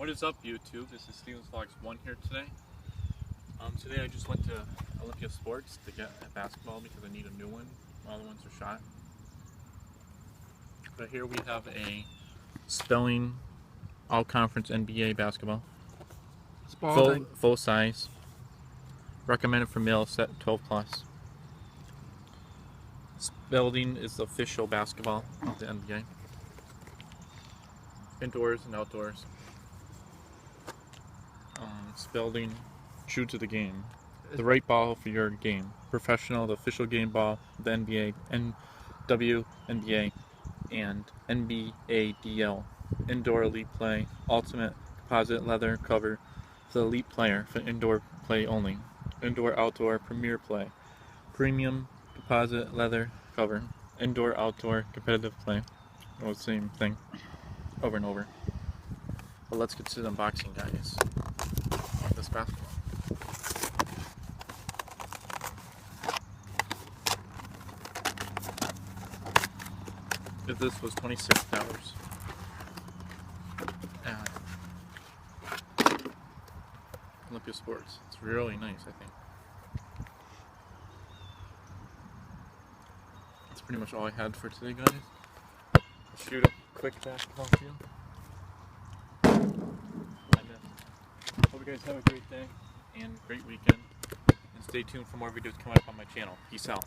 What is up, YouTube? This is Steven's Vlogs 1 here today. Today I just went to Olympia Sports to get a basketball because I need a new one. All the ones are shot. But here we have a Spelling All-Conference NBA basketball. Full size. Recommended for males, set 12 plus. Spalding is the official basketball of the NBA. Indoors and outdoors. Spalding, true to the game. The right ball for your game. Professional, the official game ball of the NBA, WNBA, and NBADL. Indoor elite play. Ultimate composite leather cover for the elite player for indoor play only. Indoor-outdoor premier play. Premium composite leather cover. Indoor-outdoor competitive play. Oh, same thing. Over and over. But let's get to the unboxing, guys. Of this basketball. If this was $26 at Olympia Sports. It's really nice, I think. That's pretty much all I had for today, guys. I'll shoot a quick basketball for you. Hope you guys have a great day and great weekend. And stay tuned for more videos coming up on my channel. Peace out.